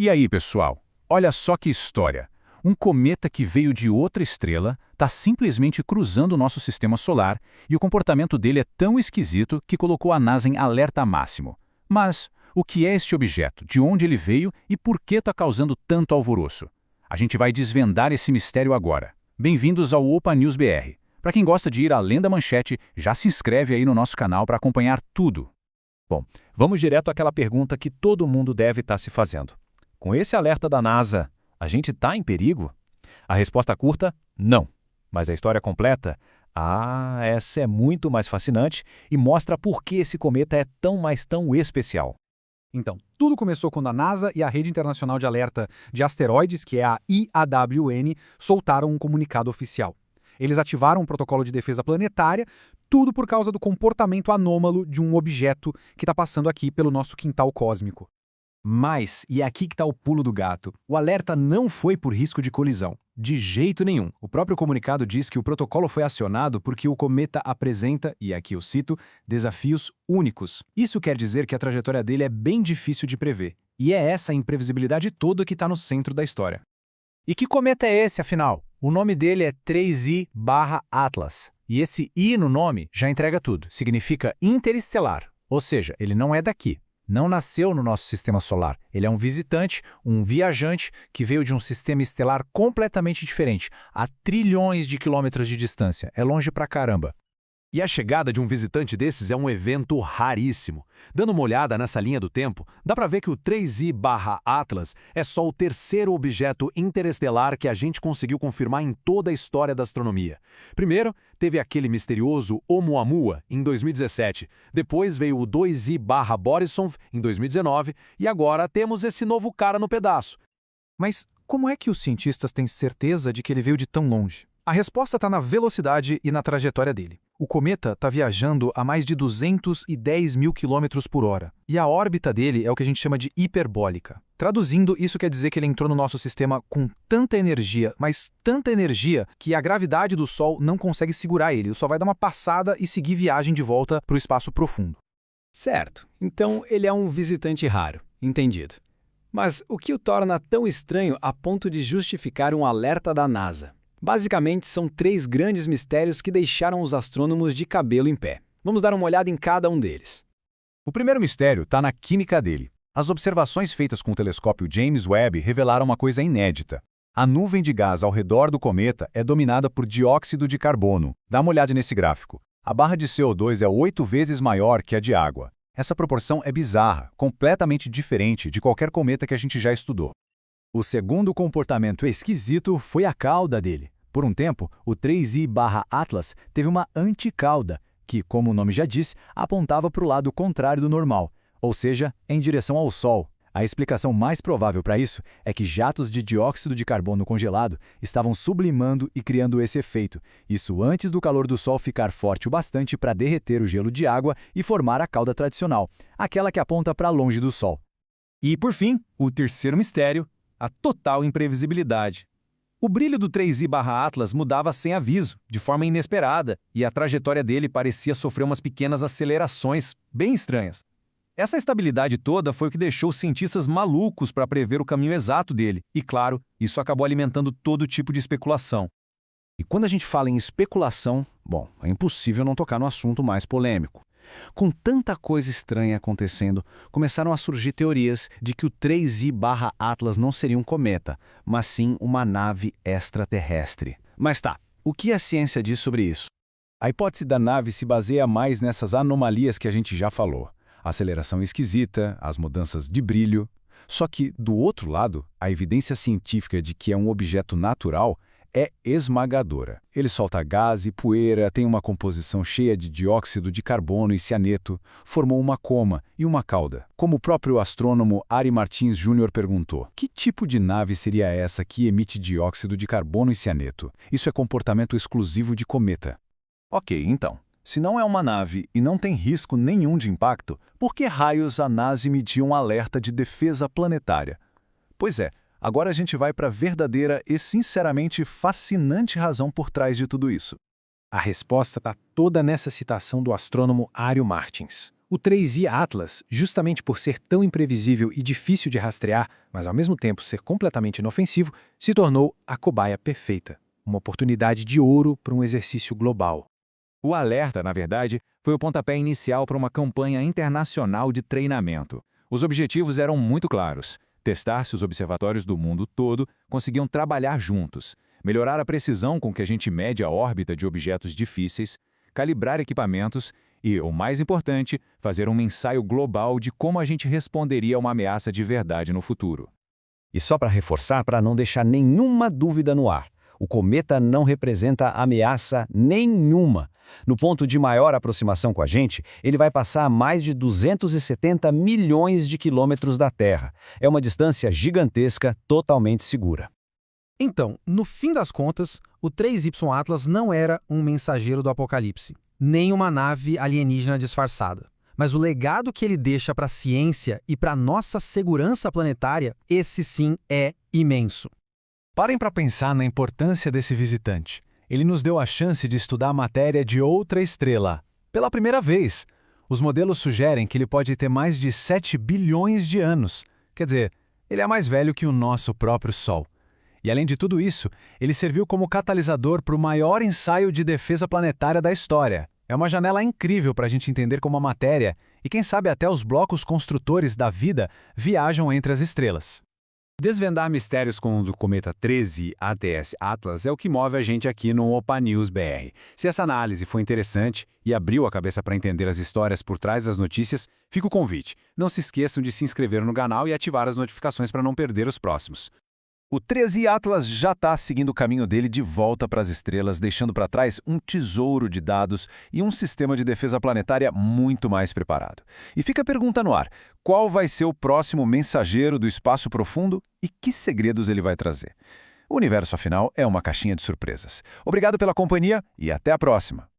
E aí, pessoal? Olha só que história. Um cometa que veio de outra estrela está simplesmente cruzando o nosso sistema solar e o comportamento dele é tão esquisito que colocou a NASA em alerta máximo. Mas o que é este objeto? De onde ele veio e por que está causando tanto alvoroço? A gente vai desvendar esse mistério agora. Bem-vindos ao Opa News BR. Para quem gosta de ir além da manchete, já se inscreve aí no nosso canal para acompanhar tudo. Bom, vamos direto àquela pergunta que todo mundo deve estar se fazendo. Com esse alerta da NASA, a gente está em perigo? A resposta curta, não. Mas a história completa? Essa é muito mais fascinante e mostra por que esse cometa é tão especial. Então, tudo começou quando a NASA e a Rede Internacional de Alerta de Asteroides, que é a IAWN, soltaram um comunicado oficial. Eles ativaram um protocolo de defesa planetária, tudo por causa do comportamento anômalo de um objeto que está passando aqui pelo nosso quintal cósmico. Mas, e é aqui que está o pulo do gato, o alerta não foi por risco de colisão. De jeito nenhum. O próprio comunicado diz que o protocolo foi acionado porque o cometa apresenta, e aqui eu cito, desafios únicos. Isso quer dizer que a trajetória dele é bem difícil de prever. E é essa imprevisibilidade toda que está no centro da história. E que cometa é esse, afinal? O nome dele é 3I/Atlas. E esse I no nome já entrega tudo. Significa interestelar. Ou seja, ele não é daqui. Não nasceu no nosso sistema solar. Ele é um visitante, um viajante que veio de um sistema estelar completamente diferente, a trilhões de quilômetros de distância. É longe pra caramba. E a chegada de um visitante desses é um evento raríssimo. Dando uma olhada nessa linha do tempo, dá para ver que o 3I/Atlas é só o terceiro objeto interestelar que a gente conseguiu confirmar em toda a história da astronomia. Primeiro, teve aquele misterioso Oumuamua, em 2017. Depois veio o 2I/Borisov, em 2019. E agora temos esse novo cara no pedaço. Mas como é que os cientistas têm certeza de que ele veio de tão longe? A resposta está na velocidade e na trajetória dele. O cometa está viajando a mais de 210 mil quilômetros por hora, e a órbita dele é o que a gente chama de hiperbólica. Traduzindo, isso quer dizer que ele entrou no nosso sistema com tanta energia, mas tanta energia, que a gravidade do Sol não consegue segurar ele, só vai dar uma passada e seguir viagem de volta para o espaço profundo. Certo, então ele é um visitante raro, entendido. Mas o que o torna tão estranho a ponto de justificar um alerta da NASA? Basicamente, são três grandes mistérios que deixaram os astrônomos de cabelo em pé. Vamos dar uma olhada em cada um deles. O primeiro mistério está na química dele. As observações feitas com o telescópio James Webb revelaram uma coisa inédita. A nuvem de gás ao redor do cometa é dominada por dióxido de carbono. Dá uma olhada nesse gráfico. A barra de CO2 é 8 vezes maior que a de água. Essa proporção é bizarra, completamente diferente de qualquer cometa que a gente já estudou. O segundo comportamento esquisito foi a cauda dele. Por um tempo, o 3I/Atlas teve uma anticauda, que, como o nome já diz, apontava para o lado contrário do normal, ou seja, em direção ao Sol. A explicação mais provável para isso é que jatos de dióxido de carbono congelado estavam sublimando e criando esse efeito, isso antes do calor do Sol ficar forte o bastante para derreter o gelo de água e formar a cauda tradicional, aquela que aponta para longe do Sol. E, por fim, o terceiro mistério, a total imprevisibilidade. O brilho do 3I/Atlas mudava sem aviso, de forma inesperada, e a trajetória dele parecia sofrer umas pequenas acelerações bem estranhas. Essa estabilidade toda foi o que deixou os cientistas malucos para prever o caminho exato dele, e claro, isso acabou alimentando todo tipo de especulação. E quando a gente fala em especulação, bom, é impossível não tocar no assunto mais polêmico. Com tanta coisa estranha acontecendo, começaram a surgir teorias de que o 3I/Atlas não seria um cometa, mas sim uma nave extraterrestre. Mas tá, o que a ciência diz sobre isso? A hipótese da nave se baseia mais nessas anomalias que a gente já falou. A aceleração esquisita, as mudanças de brilho. Só que, do outro lado, a evidência científica de que é um objeto natural é esmagadora. Ele solta gás e poeira, tem uma composição cheia de dióxido de carbono e cianeto, formou uma coma e uma cauda. Como o próprio astrônomo Ari Martins Jr. perguntou, que tipo de nave seria essa que emite dióxido de carbono e cianeto? Isso é comportamento exclusivo de cometa. Ok, então. Se não é uma nave e não tem risco nenhum de impacto, por que raios a NASA emitiu um alerta de defesa planetária? Pois é, agora a gente vai para a verdadeira e sinceramente fascinante razão por trás de tudo isso. A resposta está toda nessa citação do astrônomo Ari Martins. O 3I Atlas, justamente por ser tão imprevisível e difícil de rastrear, mas ao mesmo tempo ser completamente inofensivo, se tornou a cobaia perfeita. Uma oportunidade de ouro para um exercício global. O alerta, na verdade, foi o pontapé inicial para uma campanha internacional de treinamento. Os objetivos eram muito claros: testar se os observatórios do mundo todo conseguiam trabalhar juntos, melhorar a precisão com que a gente mede a órbita de objetos difíceis, calibrar equipamentos e, o mais importante, fazer um ensaio global de como a gente responderia a uma ameaça de verdade no futuro. E só para reforçar, para não deixar nenhuma dúvida no ar, o cometa não representa ameaça nenhuma. No ponto de maior aproximação com a gente, ele vai passar a mais de 270 milhões de quilômetros da Terra. É uma distância gigantesca, totalmente segura. Então, no fim das contas, o 3Y Atlas não era um mensageiro do apocalipse, nem uma nave alienígena disfarçada. Mas o legado que ele deixa para a ciência e para a nossa segurança planetária, esse sim é imenso. Parem para pensar na importância desse visitante. Ele nos deu a chance de estudar a matéria de outra estrela. Pela primeira vez, os modelos sugerem que ele pode ter mais de 7 bilhões de anos. Quer dizer, ele é mais velho que o nosso próprio Sol. E além de tudo isso, ele serviu como catalisador para o maior ensaio de defesa planetária da história. É uma janela incrível para a gente entender como a matéria, e quem sabe até os blocos construtores da vida, viajam entre as estrelas. Desvendar mistérios como o do cometa 13 ATS Atlas é o que move a gente aqui no OPA News BR. Se essa análise foi interessante e abriu a cabeça para entender as histórias por trás das notícias, fica o convite. Não se esqueçam de se inscrever no canal e ativar as notificações para não perder os próximos. O 13 Atlas já está seguindo o caminho dele de volta para as estrelas, deixando para trás um tesouro de dados e um sistema de defesa planetária muito mais preparado. E fica a pergunta no ar: qual vai ser o próximo mensageiro do espaço profundo e que segredos ele vai trazer? O universo, afinal, é uma caixinha de surpresas. Obrigado pela companhia e até a próxima!